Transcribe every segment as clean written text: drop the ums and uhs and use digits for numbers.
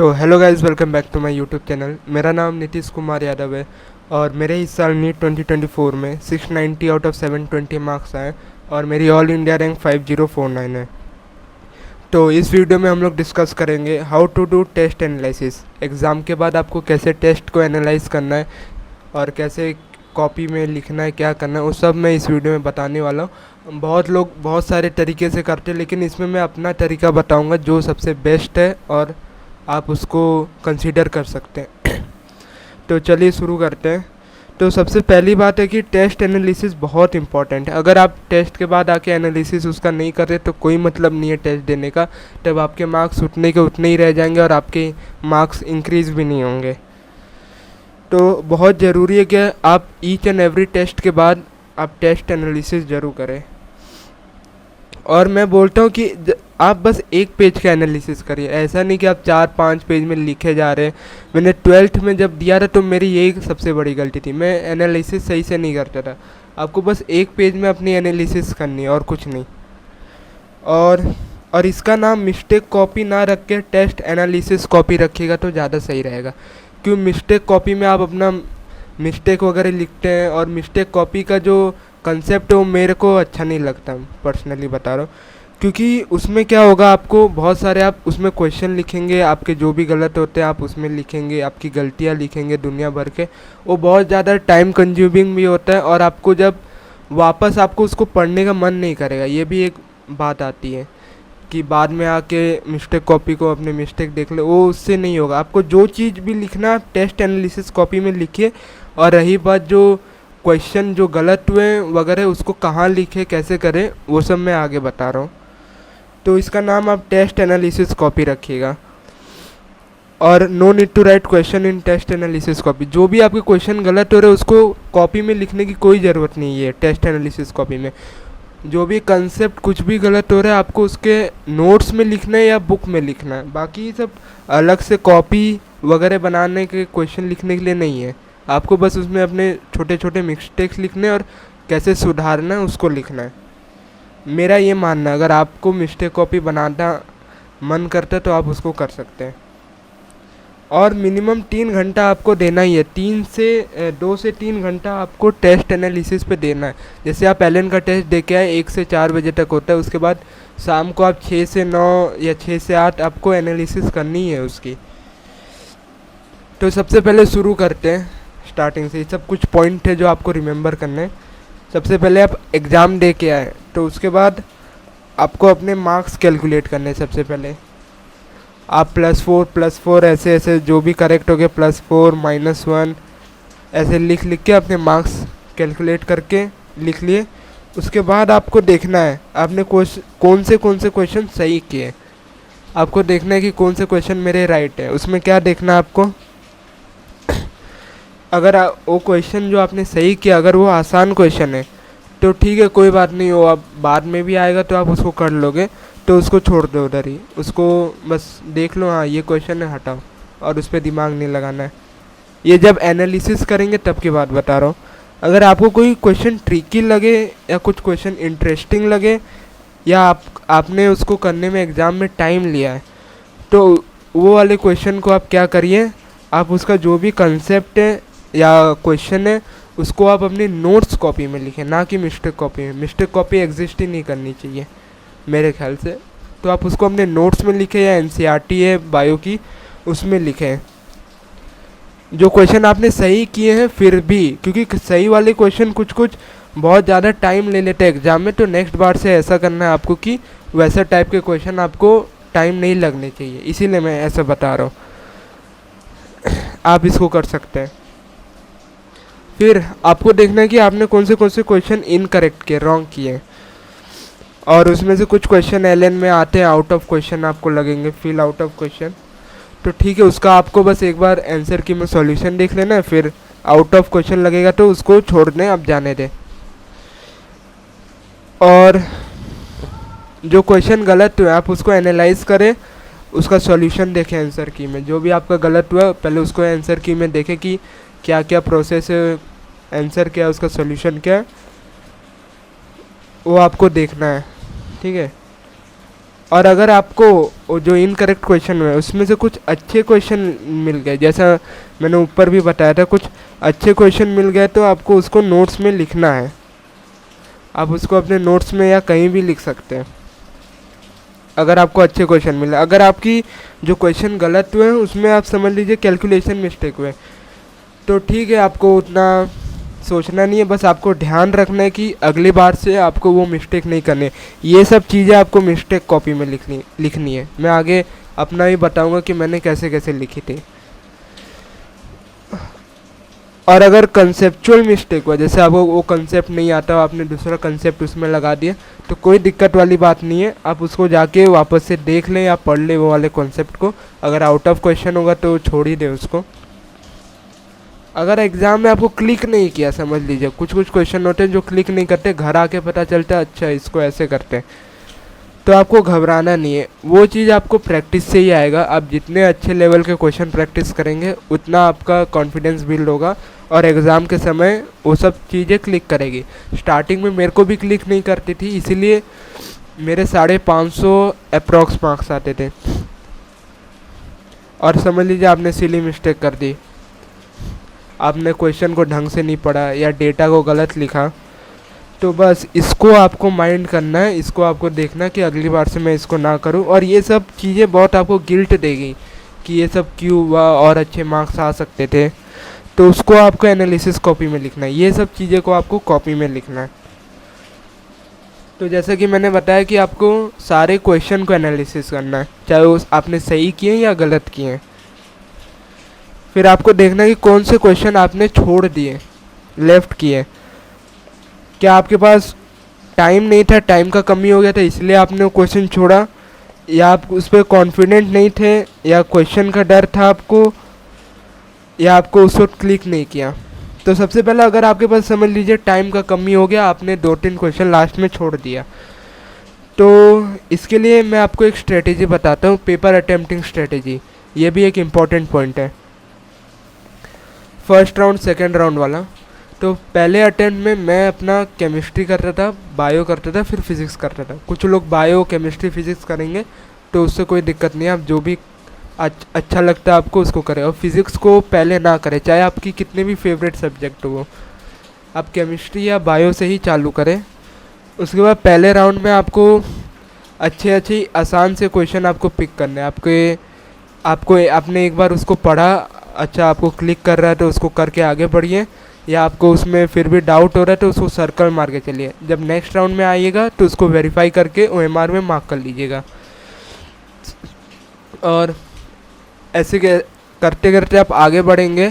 तो hello guys, welcome back to my YouTube channel. मेरा नाम नीतीश कुमार यादव है और मेरे इस साल नीट 2024 में 690 आउट ऑफ 720 मार्क्स आए और मेरी ऑल इंडिया रैंक 5049 है। तो इस वीडियो में हम लोग डिस्कस करेंगे how to do test analysis. Exam के बाद आपको कैसे टेस्ट को एनालाइज करना है और कैसे कॉपी में लिखना है, क्या करना है, वो सब मैं इस वीडियो में बताने वाला हूँ। बहुत लोग बहुत सारे तरीके से करते हैं, लेकिन इसमें मैं अपना तरीका बताऊँगा जो सबसे बेस्ट है और आप उसको कंसीडर कर सकते हैं। तो चलिए शुरू करते हैं। तो सबसे पहली बात है कि टेस्ट एनालिसिस बहुत इंपॉर्टेंट है। अगर आप टेस्ट के बाद आके एनालिसिस उसका नहीं कर रहे तो कोई मतलब नहीं है टेस्ट देने का। तब आपके मार्क्स उतने के उतने ही रह जाएंगे और आपके मार्क्स इंक्रीज़ भी नहीं होंगे। तो बहुत ज़रूरी है कि आप ईच एंड एवरी टेस्ट के बाद आप टेस्ट एनालिसिस ज़रूर करें। और मैं बोलता हूँ कि आप बस एक पेज का एनालिसिस करिए, ऐसा नहीं कि आप 4-5 पेज में लिखे जा रहे हैं। मैंने 12th में जब दिया था तो मेरी यही सबसे बड़ी गलती थी, मैं एनालिसिस सही से नहीं करता था। आपको बस एक पेज में अपनी एनालिसिस करनी है और कुछ नहीं। और इसका नाम मिस्टेक कॉपी ना रख के टेस्ट एनालिसिस कॉपी रखिएगा तो ज़्यादा सही रहेगा। क्यों मिस्टेक कॉपी में आप अपना मिस्टेक वगैरह लिखते हैं और मिस्टेक कॉपी का जो कंसेप्ट है वो मेरे को अच्छा नहीं लगता, पर्सनली बता रहा हूँ। क्योंकि उसमें क्या होगा, आपको बहुत सारे आप उसमें क्वेश्चन लिखेंगे, आपके जो भी गलत होते हैं आप उसमें लिखेंगे, आपकी गलतियाँ लिखेंगे दुनिया भर के। वो बहुत ज़्यादा टाइम कंज्यूमिंग भी होता है और आपको जब वापस आपको उसको पढ़ने का मन नहीं करेगा। ये भी एक बात आती है कि बाद में आके मिस्टेक कॉपी को अपने मिस्टेक देख ले, वो उससे नहीं होगा। आपको जो चीज़ भी लिखना आप टेस्ट एनालिसिस कॉपी में लिखिए। और रही बात जो क्वेश्चन जो गलत हुए वगैरह उसको कहाँ लिखे, कैसे करें, वो सब मैं आगे बता रहा हूँ। तो इसका नाम आप टेस्ट एनालिसिस कॉपी रखिएगा। और no need to write question in test analysis copy. जो भी आपके क्वेश्चन गलत हो रहे हैं उसको कॉपी में लिखने की कोई ज़रूरत नहीं है। टेस्ट एनालिसिस कॉपी में जो भी कंसेप्ट कुछ भी गलत हो रहा है आपको उसके नोट्स में लिखना है या बुक में लिखना है। बाकी सब अलग से कॉपी वगैरह बनाने के क्वेश्चन लिखने के लिए नहीं है। आपको बस उसमें अपने छोटे छोटे मिस्टेक्स लिखने और कैसे सुधारना है उसको लिखना है। मेरा ये मानना है, अगर आपको मिस्टेक कॉपी बनाना मन करता है तो आप उसको कर सकते हैं। और मिनिमम 3 घंटा आपको देना ही है। 2 से 3 घंटा आपको टेस्ट एनालिसिस पे देना है। जैसे आप एलन का टेस्ट दे के आए 1 से 4 बजे तक होता है, उसके बाद शाम को आप 6 से 9 या 6 से 8 आपको एनालिसिस करनी है उसकी। तो सबसे पहले शुरू करते हैं स्टार्टिंग से। सब कुछ पॉइंट है जो आपको रिमेंबर करने हैं। सबसे पहले आप एग्ज़ाम दे के आए तो उसके बाद आपको अपने मार्क्स कैलकुलेट करने हैं। सबसे पहले आप +4 ऐसे ऐसे जो भी करेक्ट हो गए, +4 -1 ऐसे लिख के अपने मार्क्स कैलकुलेट करके लिख लिए। उसके बाद आपको देखना है आपने कौन से क्वेश्चन सही किए। आपको देखना है कि कौन से क्वेश्चन मेरे राइट है। उसमें क्या देखना है आपको, अगर वो क्वेश्चन जो आपने सही किया अगर वो आसान क्वेश्चन है तो ठीक है, कोई बात नहीं, वो अब बाद में भी आएगा तो आप उसको कर लोगे, तो उसको छोड़ दो उधर ही। उसको बस देख लो, हाँ ये क्वेश्चन है, हटाओ, और उस पर दिमाग नहीं लगाना है। ये जब एनालिसिस करेंगे तब की बात बता रहा हूँ। अगर आपको कोई क्वेश्चन ट्रिकी लगे या कुछ क्वेश्चन इंटरेस्टिंग लगे या आपने उसको करने में एग्ज़ाम में टाइम लिया है तो वो वाले क्वेश्चन को आप क्या करिए, आप उसका जो भी कंसेप्ट है या क्वेश्चन है उसको आप अपनी नोट्स कॉपी में लिखें, ना कि मिस्टेक कॉपी में। मिस्टेक कॉपी एग्जिस्ट ही नहीं करनी चाहिए मेरे ख्याल से। तो आप उसको अपने नोट्स में लिखें या एनसीईआरटी है बायो की उसमें लिखें जो क्वेश्चन आपने सही किए हैं। फिर भी क्योंकि सही वाले क्वेश्चन कुछ बहुत ज़्यादा टाइम ले लेते हैं एग्ज़ाम में, तो नेक्स्ट बार से ऐसा करना है आपको कि वैसा टाइप के क्वेश्चन आपको टाइम नहीं लगने चाहिए। इसीलिए मैं ऐसा बता रहा हूँ। आप इसको कर सकते हैं। फिर आपको देखना है कि आपने कौन से क्वेश्चन इनकरेक्ट किए, रॉन्ग किए। और उसमें से कुछ क्वेश्चन एलएन में आते हैं आउट ऑफ क्वेश्चन आपको लगेंगे, फिल आउट ऑफ क्वेश्चन। तो ठीक है, उसका आपको बस एक बार आंसर की में सॉल्यूशन देख लेना है। फिर आउट ऑफ क्वेश्चन लगेगा तो उसको छोड़ दें, अब जाने दें। और जो क्वेश्चन गलत हुआ आप उसको एनालाइज करें, उसका सॉल्यूशन देखें आंसर की में। जो भी आपका गलत हुआ पहले उसको आंसर की में देखें कि क्या क्या प्रोसेस है, आंसर क्या है, उसका सॉल्यूशन क्या है, वो आपको देखना है। ठीक है, और अगर आपको वो जो इनकरेक्ट क्वेश्चन है उसमें से कुछ अच्छे क्वेश्चन मिल गए, जैसा मैंने ऊपर भी बताया था, कुछ अच्छे क्वेश्चन मिल गए, तो आपको उसको नोट्स में लिखना है। आप उसको अपने नोट्स में या कहीं भी लिख सकते हैं अगर आपको अच्छे क्वेश्चन मिले। अगर आपकी जो क्वेश्चन गलत हुए हैं उसमें आप समझ लीजिए कैलकुलेशन मिस्टेक हुए, तो ठीक है, आपको उतना सोचना नहीं है, बस आपको ध्यान रखना है कि अगली बार से आपको वो मिस्टेक नहीं करनी है। ये सब चीज़ें आपको मिस्टेक कॉपी में लिखनी है। मैं आगे अपना ही बताऊंगा कि मैंने कैसे कैसे लिखी थी। और अगर कंसेप्चुअल मिस्टेक हुआ, जैसे आपको वो कंसेप्ट नहीं आता, आपने दूसरा कंसेप्ट उसमें लगा दिया, तो कोई दिक्कत वाली बात नहीं है। आप उसको जाके वापस से देख लें या पढ़ लें वो वाले कॉन्सेप्ट को। अगर आउट ऑफ क्वेश्चन होगा तो छोड़ ही दें उसको। अगर एग्ज़ाम में आपको क्लिक नहीं किया, समझ लीजिए कुछ कुछ क्वेश्चन होते हैं जो क्लिक नहीं करते, घर आके पता चलता है अच्छा इसको ऐसे करते हैं, तो आपको घबराना नहीं है। वो चीज़ आपको प्रैक्टिस से ही आएगा। आप जितने अच्छे लेवल के क्वेश्चन प्रैक्टिस करेंगे उतना आपका कॉन्फिडेंस बिल्ड होगा और एग्ज़ाम के समय वो सब चीज़ें क्लिक करेगी। स्टार्टिंग में मेरे को भी क्लिक नहीं करती थी, इसीलिए मेरे 550 अप्रॉक्स मार्क्स आते थे। और समझ लीजिए आपने सिली मिस्टेक कर दी, आपने क्वेश्चन को ढंग से नहीं पढ़ा या डेटा को गलत लिखा, तो बस इसको आपको माइंड करना है, इसको आपको देखना कि अगली बार से मैं इसको ना करूं। और ये सब चीज़ें बहुत आपको गिल्ट देगी कि ये सब क्यों हुआ और अच्छे मार्क्स आ सकते थे, तो उसको आपको एनालिसिस कॉपी में लिखना है। ये सब चीज़ें को आपको कॉपी में लिखना है। तो जैसा कि मैंने बताया कि आपको सारे क्वेश्चन को एनालिसिस करना है, चाहे वो आपने सही किए या गलत किए। फिर आपको देखना है कि कौन से क्वेश्चन आपने छोड़ दिए, लेफ्ट किए। क्या आपके पास टाइम नहीं था, टाइम का कमी हो गया था इसलिए आपने वो क्वेश्चन छोड़ा, या आप उस पर कॉन्फिडेंट नहीं थे, या क्वेश्चन का डर था आपको, या आपको उस वक्त क्लिक नहीं किया। तो सबसे पहले अगर आपके पास समझ लीजिए टाइम का कमी हो गया, आपने 2-3 क्वेश्चन लास्ट में छोड़ दिया, तो इसके लिए मैं आपको एक स्ट्रेटेजी बताता हूँ, पेपर अटेम्प्टिंग स्ट्रेटेजी। ये भी एक इम्पॉर्टेंट पॉइंट है, फर्स्ट राउंड सेकेंड राउंड वाला। तो पहले अटेम्प्ट में मैं अपना केमिस्ट्री करता था, बायो करता था, फिर फिज़िक्स करता था। कुछ लोग बायो केमिस्ट्री फिज़िक्स करेंगे तो उससे कोई दिक्कत नहीं है, आप जो भी अच्छा लगता है आपको उसको करें। और फिज़िक्स को पहले ना करें, चाहे आपकी कितने भी फेवरेट सब्जेक्ट हो, आप केमिस्ट्री या बायो से ही चालू करें। उसके बाद पहले राउंड में आपको अच्छे आसान से क्वेश्चन आपको पिक करने हैं। आपने एक बार उसको पढ़ा, अच्छा आपको क्लिक कर रहा है तो उसको करके आगे बढ़िए, या आपको उसमें फिर भी डाउट हो रहा है तो उसको सर्कल मार के चलिए। जब नेक्स्ट राउंड में आइएगा तो उसको वेरीफाई करके OMR में मार्क कर लीजिएगा। और ऐसे करते करते आप आगे बढ़ेंगे।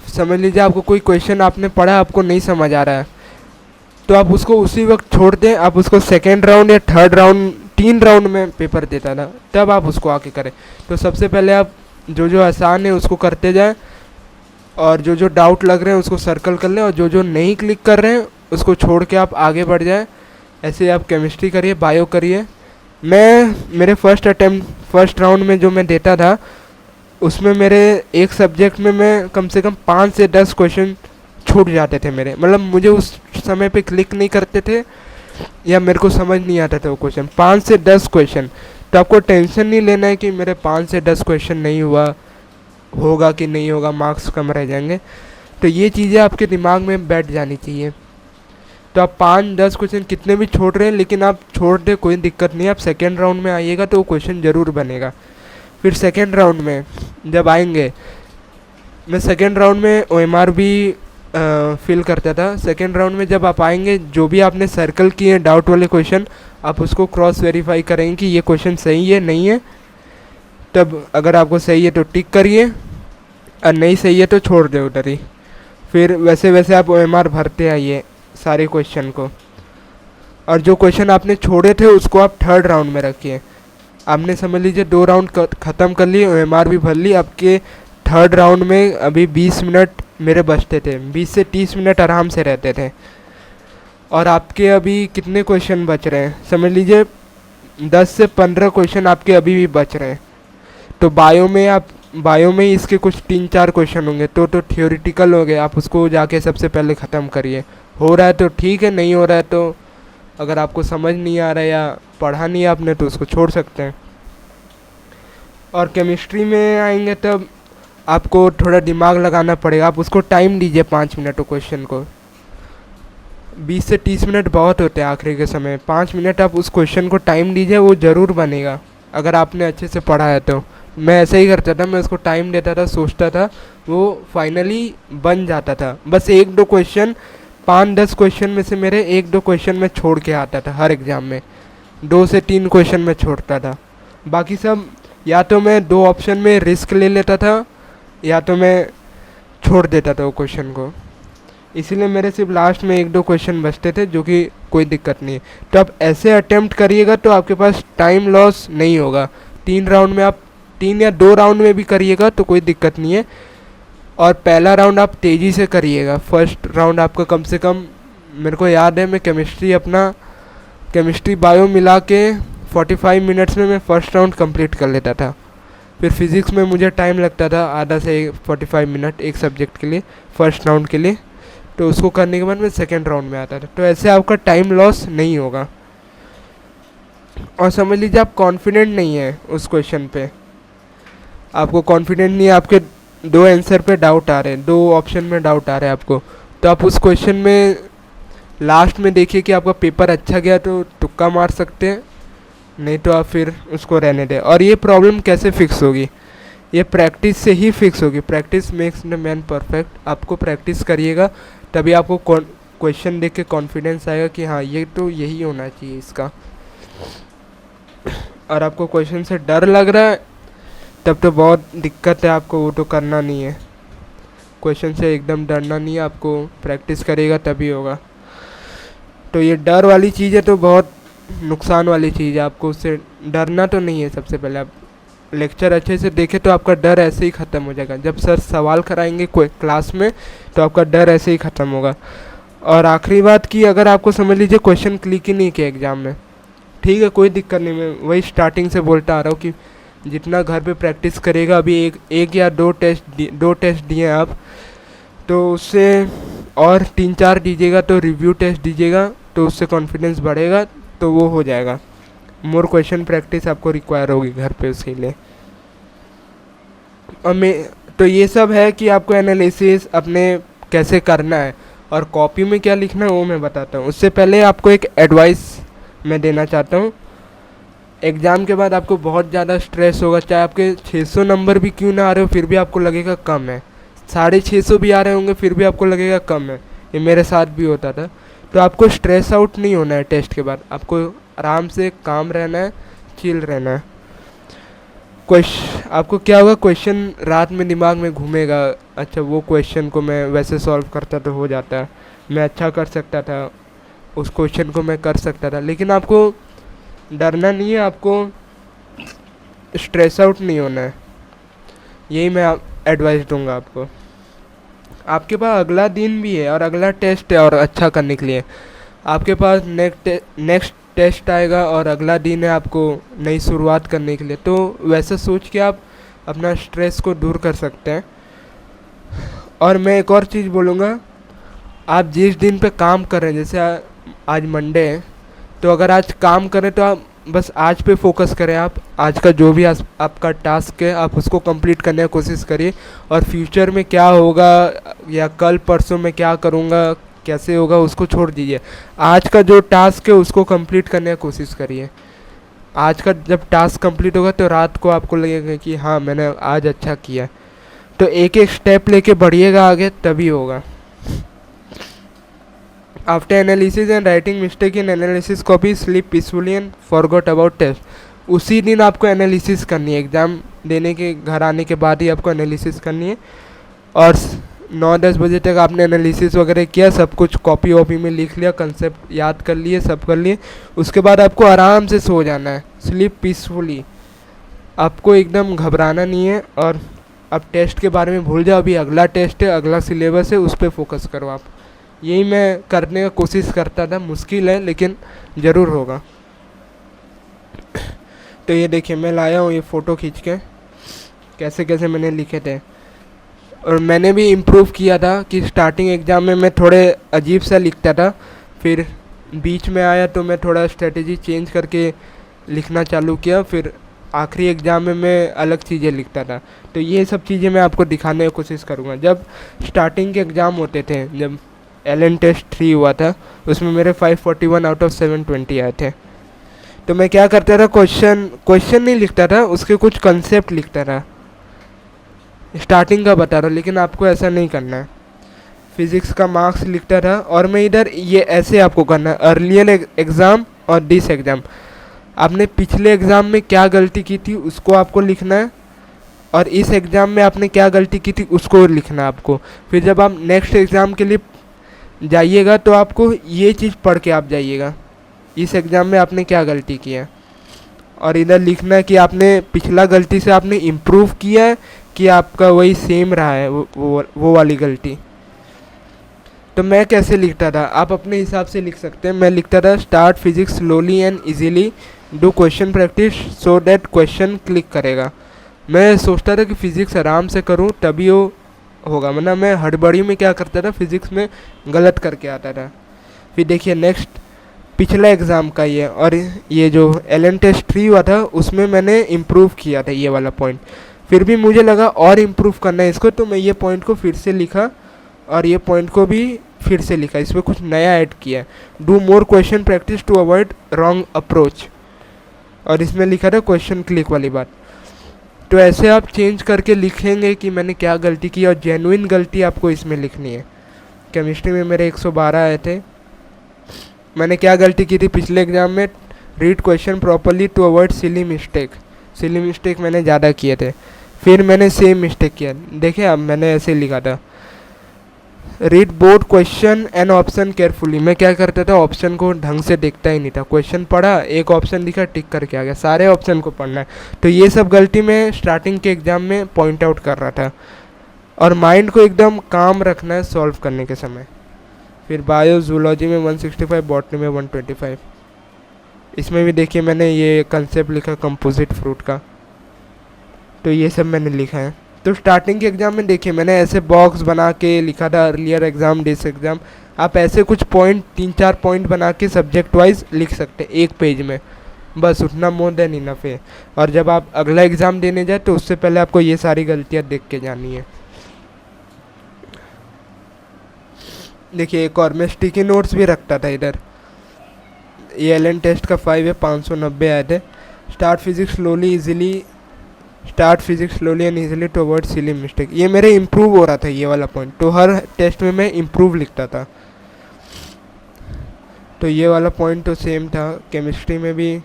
समझ लीजिए आपको कोई क्वेश्चन आपने पढ़ा, आपको नहीं समझ आ रहा है, तो आप उसको उसी वक्त छोड़ दें। आप उसको सेकेंड राउंड या थर्ड राउंड, 3 राउंड में पेपर देता था, तब आप उसको आके करें। तो सबसे पहले आप जो आसान है उसको करते जाएं, और जो डाउट लग रहे हैं उसको सर्कल कर लें, और जो नहीं क्लिक कर रहे हैं उसको छोड़ के आप आगे बढ़ जाएं। ऐसे आप केमिस्ट्री करिए, बायो करिए। मेरे फर्स्ट राउंड में जो मैं देता था उसमें मेरे एक सब्जेक्ट में मैं कम से कम 5 से 10 क्वेश्चन छूट जाते थे मेरे, मतलब मुझे उस समय पे क्लिक नहीं करते थे या मेरे को समझ नहीं आता था वो क्वेश्चन। 5 से 10 क्वेश्चन, तो आपको टेंशन नहीं लेना है कि मेरे 5 से 10 क्वेश्चन नहीं होगा कि नहीं होगा, मार्क्स कम रह जाएंगे। तो ये चीज़ें आपके दिमाग में बैठ जानी चाहिए। तो आप 5-10 क्वेश्चन कितने भी छोड़ रहे हैं, लेकिन आप छोड़ दे कोई दिक्कत नहीं है, आप सेकेंड राउंड में आइएगा तो वो क्वेश्चन ज़रूर बनेगा। फिर सेकेंड राउंड में जब आएंगे, मैं सेकेंड राउंड में OMR भी फिल करता था। सेकेंड राउंड में जब आप आएंगे, जो भी आपने सर्कल किए डाउट वाले क्वेश्चन, आप उसको क्रॉस वेरीफाई करेंगे कि ये क्वेश्चन सही है नहीं है। तब अगर आपको सही है तो टिक करिए, और नहीं सही है तो छोड़ दे उधर ही। फिर वैसे वैसे आप OMR भरते आइए सारे क्वेश्चन को। और जो क्वेश्चन आपने छोड़े थे उसको आप थर्ड राउंड में रखिए। आपने समझ लीजिए 2 राउंड ख़त्म कर लिए, OMR भी भर ली। आपके थर्ड राउंड में अभी 20 मिनट मेरे बचते थे, 20 से 30 मिनट आराम से रहते थे। और आपके अभी कितने क्वेश्चन बच रहे हैं, समझ लीजिए 10 से 15 क्वेश्चन आपके अभी भी बच रहे हैं। तो बायो में इसके कुछ 3-4 क्वेश्चन होंगे, तो थियोरिटिकल हो गए, आप उसको जाके सबसे पहले ख़त्म करिए। हो रहा है तो ठीक है, नहीं हो रहा है तो अगर आपको समझ नहीं आ रहा है या पढ़ा नहीं है आपने तो उसको छोड़ सकते हैं। और केमिस्ट्री में आएंगे तब आपको थोड़ा दिमाग लगाना पड़ेगा। आप उसको टाइम दीजिए 5 मिनट वो क्वेश्चन को। 20 से 30 मिनट बहुत होते हैं आखिरी के समय। 5 मिनट आप उस क्वेश्चन को टाइम दीजिए, वो ज़रूर बनेगा अगर आपने अच्छे से पढ़ा है तो। मैं ऐसा ही करता था, मैं उसको टाइम देता था, सोचता था, वो फाइनली बन जाता था। बस 1-2 क्वेश्चन, 5-10 क्वेश्चन में से मेरे 1-2 क्वेश्चन में छोड़ के आता था हर एग्ज़ाम में। 2 से 3 क्वेश्चन में छोड़ता था, बाकी सब या तो मैं 2 ऑप्शन में रिस्क ले लेता था या तो मैं छोड़ देता था वो क्वेश्चन को। इसीलिए मेरे सिर्फ लास्ट में 1-2 क्वेश्चन बचते थे, जो कि कोई दिक्कत नहीं है। तो आप ऐसे अटेम्प्ट करिएगा तो आपके पास टाइम लॉस नहीं होगा। 3 राउंड में आप 3 या 2 राउंड में भी करिएगा तो कोई दिक्कत नहीं है। और पहला राउंड आप तेज़ी से करिएगा। फर्स्ट राउंड आपका कम से कम, मेरे को याद है मैं केमिस्ट्री बायो मिला के 45 मिनट्स में मैं फ़र्स्ट राउंड कंप्लीट कर लेता था। फिर फिज़िक्स में मुझे टाइम लगता था आधा से 45 मिनट एक सब्जेक्ट के लिए, फ़र्स्ट राउंड के लिए। तो उसको करने के बाद मैं सेकेंड राउंड में आता था। तो ऐसे आपका टाइम लॉस नहीं होगा। और समझ लीजिए आप कॉन्फिडेंट नहीं है उस क्वेश्चन पे, आपको कॉन्फिडेंट नहीं है, आपके 2 आंसर पे डाउट आ रहे हैं, 2 ऑप्शन में डाउट आ रहा है आपको, तो आप उस क्वेश्चन में लास्ट में देखिए कि आपका पेपर अच्छा गया तो तुक्का मार सकते हैं, नहीं तो आप फिर उसको रहने दें। और ये प्रॉब्लम कैसे फिक्स होगी? ये प्रैक्टिस से ही फिक्स होगी। Practice makes the man perfect. आपको प्रैक्टिस करिएगा तभी आपको क्वेश्चन देख के कॉन्फिडेंस आएगा कि हाँ ये तो यही होना चाहिए इसका। और आपको क्वेश्चन से डर लग रहा है तब तो बहुत दिक्कत है, आपको वो तो करना नहीं है। क्वेश्चन से एकदम डरना नहीं है, आपको प्रैक्टिस करेगा तभी होगा। तो ये डर वाली चीज़ है तो बहुत नुकसान वाली चीज़ है। आपको उससे डरना तो नहीं है। सबसे पहले आप लेक्चर अच्छे से देखें तो आपका डर ऐसे ही ख़त्म हो जाएगा। जब सर सवाल कराएंगे कोई क्लास में तो आपका डर ऐसे ही ख़त्म होगा। और आखिरी बात कि अगर आपको समझ लीजिए क्वेश्चन क्लिक ही नहीं किया एग्ज़ाम में, ठीक है कोई दिक्कत नहीं। मैं वही स्टार्टिंग से बोलता आ रहा हूँ कि जितना घर पे प्रैक्टिस करेगा, अभी एक या 2 टेस्ट दिए आप, तो उससे और 3-4 दीजिएगा, तो रिव्यू टेस्ट दीजिएगा तो उससे कॉन्फिडेंस बढ़ेगा, तो वो हो जाएगा। मोर क्वेश्चन प्रैक्टिस आपको रिक्वायर होगी घर पे उसके लिए। और मैं तो ये सब है कि आपको एनालिसिस अपने कैसे करना है और कॉपी में क्या लिखना है वो मैं बताता हूँ। उससे पहले आपको एक एडवाइस मैं देना चाहता हूँ। एग्ज़ाम के बाद आपको बहुत ज़्यादा स्ट्रेस होगा, चाहे आपके 600 नंबर भी क्यों ना आ रहे हो फिर भी आपको लगेगा कम है, 650 भी आ रहे होंगे फिर भी आपको लगेगा कम है। ये मेरे साथ भी होता था। तो आपको स्ट्रेस आउट नहीं होना है टेस्ट के बाद, आपको आराम से काम रहना है, चिल रहना है। आपको क्या होगा, क्वेश्चन रात में दिमाग में घूमेगा, अच्छा वो क्वेश्चन को मैं वैसे सॉल्व करता तो हो जाता है, मैं अच्छा कर सकता था, उस क्वेश्चन को मैं कर सकता था। लेकिन आपको डरना नहीं है, आपको स्ट्रेस आउट नहीं होना है। यही मैं एडवाइस दूंगा आपको। आपके पास अगला दिन भी है और अगला टेस्ट है और अच्छा करने के लिए आपके पास नेक्स्ट टेस्ट आएगा और अगला दिन है आपको नई शुरुआत करने के लिए। तो वैसा सोच के आप अपना स्ट्रेस को दूर कर सकते हैं। और मैं एक और चीज़ बोलूँगा, आप जिस दिन पे काम कर रहे हैं, जैसे आज मंडे है, तो अगर आज काम करें तो आप बस आज पे फोकस करें। आप आज का जो भी आपका टास्क है आप उसको कंप्लीट करने की कोशिश करिए। और फ्यूचर में क्या होगा या कल परसों में क्या करूँगा, कैसे होगा, उसको छोड़ दीजिए। आज का जो टास्क है उसको कंप्लीट करने की कोशिश करिए। आज का जब टास्क कंप्लीट होगा तो रात को आपको लगेगा कि हाँ मैंने आज अच्छा किया। तो एक एक स्टेप लेके बढ़िएगा आगे, तभी होगा। After analysis and writing mistake in analysis copy, sleep peacefully and forgot about test. उसी दिन आपको एनालिसिस करनी है, एग्ज़ाम देने के घर आने के बाद ही आपको एनालिसिस करनी है। और 9-10 बजे तक आपने एनालिसिस वगैरह किया, सब कुछ कॉपी वॉपी में लिख लिया, कंसेप्ट याद कर लिए, सब कर लिए। उसके बाद आपको आराम से सो जाना है, स्लीप पीसफुली। आपको एकदम घबराना नहीं है। और अब टेस्ट के बारे में भूल जाओ, अभी अगला टेस्ट है, अगला सिलेबस है, उस पर फोकस करो आप। यही मैं करने का कोशिश करता था। मुश्किल है लेकिन ज़रूर होगा। तो ये देखिए मैं लाया हूँ ये फ़ोटो खींच के, कैसे कैसे मैंने लिखे थे। और मैंने भी इम्प्रूव किया था कि स्टार्टिंग एग्ज़ाम में मैं थोड़े अजीब सा लिखता था, फिर बीच में आया तो मैं थोड़ा स्ट्रेटजी चेंज करके लिखना चालू किया, फिर आखिरी एग्ज़ाम में मैं अलग चीज़ें लिखता था। तो ये सब चीज़ें मैं आपको दिखाने की कोशिश करूँगा। जब स्टार्टिंग के एग्ज़ाम होते थे, जब एलन टेस्ट 3 हुआ था, उसमें मेरे 541 आउट ऑफ 720 आए थे। तो मैं क्या करता था, क्वेश्चन नहीं लिखता था, उसके कुछ कंसेप्ट लिखता था। स्टार्टिंग का बता रहा हूँ, लेकिन आपको ऐसा नहीं करना है। फिज़िक्स का मार्क्स लिखता था, और मैं इधर ये ऐसे आपको करना है, अर्लियर एग्ज़ाम और दिस एग्ज़ाम। आपने पिछले एग्ज़ाम में क्या गलती की थी उसको आपको लिखना है, और इस एग्ज़ाम में आपने क्या गलती की थी उसको लिखना है आपको। फिर जब आप नेक्स्ट एग्ज़ाम के लिए जाइएगा तो आपको ये चीज़ पढ़ के आप जाइएगा, इस एग्ज़ाम में आपने क्या गलती की है, और इधर लिखना है कि आपने पिछला गलती से आपने इम्प्रूव किया है कि आपका वही सेम रहा है वो वाली गलती। तो मैं कैसे लिखता था, आप अपने हिसाब से लिख सकते हैं। मैं लिखता था, start physics slowly and easily, do question practice so that question click करेगा। मैं सोचता था कि फ़िज़िक्स आराम से करूं तभी वो होगा, वरना मैं हड़बड़ी में क्या करता था, फिज़िक्स में गलत करके आता था। फिर देखिए नेक्स्ट पिछला एग्ज़ाम का ये, और ये जो एलन टेस्ट 3 हुआ था उसमें मैंने इम्प्रूव किया था ये वाला पॉइंट। फिर भी मुझे लगा और इम्प्रूव करना है इसको, तो मैं ये पॉइंट को फिर से लिखा, और ये पॉइंट को भी फिर से लिखा, इसमें कुछ नया ऐड किया। Do more question practice to avoid wrong approach, और इसमें लिखा था क्वेश्चन क्लिक वाली बात। तो ऐसे आप चेंज करके लिखेंगे कि मैंने क्या गलती की, और जेन्युइन गलती आपको इसमें लिखनी है। केमिस्ट्री में मेरे 112 आए थे। मैंने क्या गलती की थी पिछले एग्ज़ाम में, read question properly to avoid silly mistake मैंने ज़्यादा किए थे। फिर मैंने सेम मिस्टेक किया, देखिए अब मैंने ऐसे लिखा था, read board question and option carefully. मैं क्या करता था, ऑप्शन को ढंग से देखता ही नहीं था, क्वेश्चन पढ़ा, एक ऑप्शन दिखा, टिक करके आ गया, सारे ऑप्शन को पढ़ना है। तो ये सब गलती मैं स्टार्टिंग के एग्ज़ाम में पॉइंट आउट कर रहा था। और माइंड को एकदम काम रखना है सॉल्व करने के समय। फिर बायो जूलॉजी में 165, बॉटनी में 125। इसमें भी देखिए मैंने ये कंसेप्ट लिखा कंपोजिट फ्रूट का। तो ये सब मैंने लिखा है। तो स्टार्टिंग के एग्ज़ाम में देखिए मैंने ऐसे बॉक्स बना के लिखा था, अर्लियर एग्ज़ाम, दिस एग्ज़ाम। आप ऐसे कुछ पॉइंट 3-4 पॉइंट बना के सब्जेक्ट वाइज लिख सकते हैं एक पेज में, बस उतना मोर देन इनफ है। और जब आप अगला एग्ज़ाम देने जाए तो उससे पहले आपको ये सारी गलतियाँ देख के जानी है। देखिए एक और मैं स्टिकी नोट्स भी रखता था इधर। ये एलन टेस्ट का 5 है, 590 आए थे। Start physics slowly and easily to avoid silly mistake. ये मेरे इम्प्रूव हो रहा था ये वाला पॉइंट, तो हर टेस्ट में मैं इम्प्रूव लिखता था। तो ये वाला पॉइंट तो सेम था। केमिस्ट्री में भी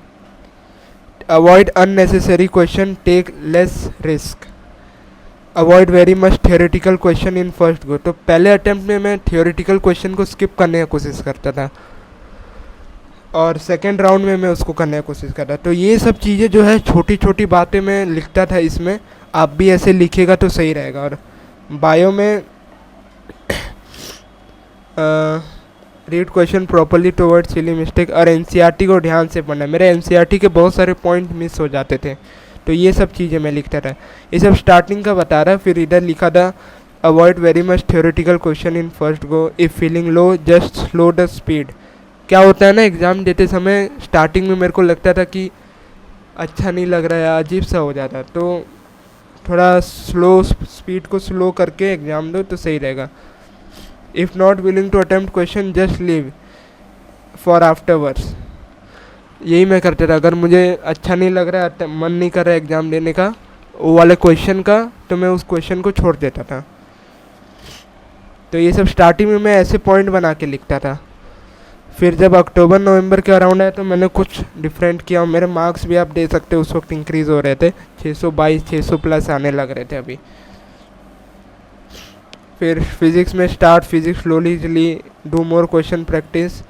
avoid unnecessary question, take less risk, avoid very much theoretical question in first go. तो पहले अटेम्प्ट में मैं थियोरेटिकल क्वेश्चन को स्किप करने की कोशिश करता था, और सेकेंड राउंड में मैं उसको करने की कोशिश कर रहा। तो ये सब चीज़ें जो है छोटी छोटी बातें मैं लिखता था इसमें, आप भी ऐसे लिखेगा तो सही रहेगा। और बायो में read question properly to avoid silly mistake, और एनसीईआरटी को ध्यान से पढ़ना। मेरे एनसीईआरटी के बहुत सारे पॉइंट मिस हो जाते थे, तो ये सब चीज़ें मैं लिखता था। ये सब स्टार्टिंग का बता रहा। फिर इधर लिखा था, avoid very much theoretical question in first go, if feeling low just slow the speed. क्या होता है ना, एग्ज़ाम देते समय स्टार्टिंग में मेरे को लगता था कि अच्छा नहीं लग रहा है, अजीब सा हो जाता है, तो थोड़ा स्पीड को स्लो करके एग्ज़ाम दो तो सही रहेगा। If not willing to attempt question just leave for afterwards. यही मैं करता था। अगर मुझे अच्छा नहीं लग रहा है, मन नहीं कर रहा है एग्ज़ाम देने का वो वाले क्वेश्चन का, तो मैं उस क्वेश्चन को छोड़ देता था। तो ये सब स्टार्टिंग में मैं ऐसे पॉइंट बना के लिखता था। फिर जब अक्टूबर नवंबर के अराउंड आया तो मैंने कुछ डिफरेंट किया, और मेरे मार्क्स भी आप दे सकते हो उस वक्त इंक्रीज़ हो रहे थे, 622 600 प्लस आने लग रहे थे अभी। फिर फिज़िक्स में start physics slowly easily, do more question practice,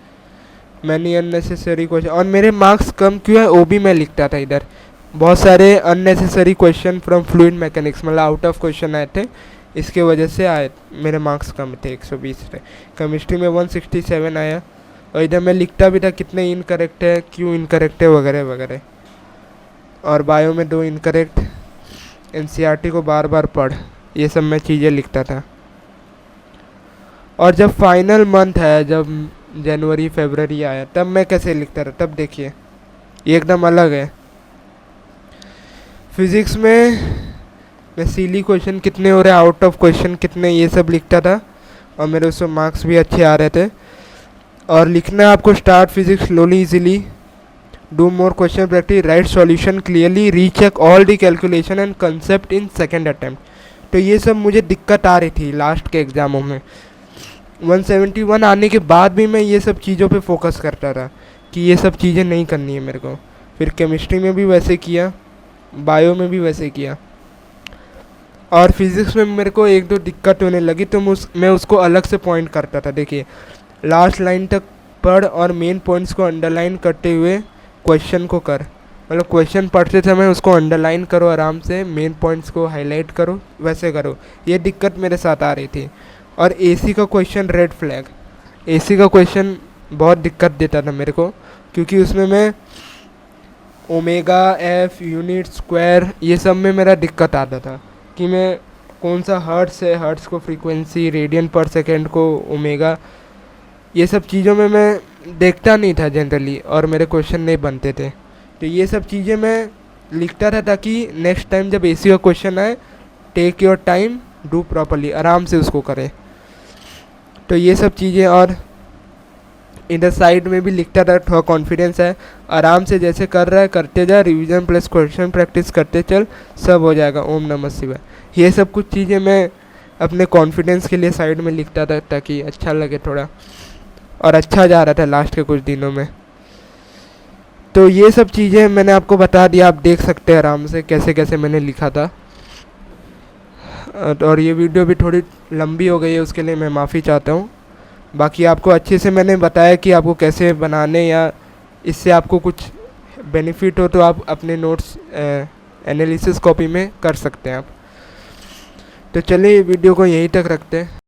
many unnecessary question. और मेरे मार्क्स कम क्यों है वो भी मैं लिखता था इधर। बहुत सारे unnecessary question from fluid mechanics, मतलब आउट ऑफ क्वेश्चन आए थे, इसके वजह से आए मेरे मार्क्स कम थे, 120 थे। केमिस्ट्री में 167 आया, और इधर मैं लिखता भी था कितने इनकरेक्ट है, क्यों इनकरेक्ट है, वगैरह वगैरह। और बायो में 2 इनकरेक्ट, एनसीईआरटी को बार बार पढ़, ये सब मैं चीज़ें लिखता था। और जब फाइनल मंथ है, जब जनवरी फरवरी आया, तब मैं कैसे लिखता था, तब देखिए ये एकदम अलग है। फिज़िक्स में मैं सिली क्वेश्चन कितने हो रहे हैं, आउट ऑफ क्वेश्चन कितने, ये सब लिखता था और मेरे उसमें मार्क्स भी अच्छे आ रहे थे। और लिखना है आपको start physics slowly easily, do more question practice, right solution clearly, recheck all the calculation and concept in second attempt. तो ये सब मुझे दिक्कत आ रही थी लास्ट के एग्ज़ामों में। 171 आने के बाद भी मैं ये सब चीज़ों पे फोकस करता था कि ये सब चीज़ें नहीं करनी है मेरे को। फिर केमिस्ट्री में भी वैसे किया, बायो में भी वैसे किया, और फिज़िक्स में मेरे को एक दो दिक्कत होने लगी तो मैं उसको अलग से पॉइंट करता था। देखिए, लास्ट लाइन तक पढ़ और मेन पॉइंट्स को अंडरलाइन करते हुए क्वेश्चन को कर, मतलब क्वेश्चन पढ़ते समय उसको अंडरलाइन करो आराम से, मेन पॉइंट्स को हाईलाइट करो, वैसे करो। ये दिक्कत मेरे साथ आ रही थी। और एसी का क्वेश्चन रेड फ्लैग, एसी का क्वेश्चन बहुत दिक्कत देता था मेरे को, क्योंकि उसमें मैं ओमेगा एफ यूनिट स्क्वायर ये सब में मेरा दिक्कत आता था कि मैं कौन सा हर्ट्स है, हर्ट्स को फ्रीक्वेंसी, रेडियन पर सेकेंड को ओमेगा, ये सब चीज़ों में मैं देखता नहीं था जनरली और मेरे क्वेश्चन नहीं बनते थे। तो ये सब चीज़ें मैं लिखता था ताकि नेक्स्ट टाइम जब एसी का क्वेश्चन आए, take your time, do properly, आराम से उसको करें। तो ये सब चीज़ें, और इधर साइड में भी लिखता था, थोड़ा कॉन्फिडेंस है, आराम से जैसे कर रहा है करते जा, रिवीजन प्लस क्वेश्चन प्रैक्टिस करते चल, सब हो जाएगा, ओम नमः शिवाय। ये सब कुछ चीज़ें मैं अपने कॉन्फिडेंस के लिए साइड में लिखता था ताकि अच्छा लगे थोड़ा, और अच्छा जा रहा था लास्ट के कुछ दिनों में। तो ये सब चीज़ें मैंने आपको बता दिया, आप देख सकते हैं आराम से कैसे कैसे मैंने लिखा था। और ये वीडियो भी थोड़ी लंबी हो गई है, उसके लिए मैं माफ़ी चाहता हूँ। बाकी आपको अच्छे से मैंने बताया कि आपको कैसे बनाने, या इससे आपको कुछ बेनिफिट हो तो आप अपने नोट्स एनालिसिस कॉपी में कर सकते हैं आप। तो चलिए वीडियो को यहीं तक रखते हैं।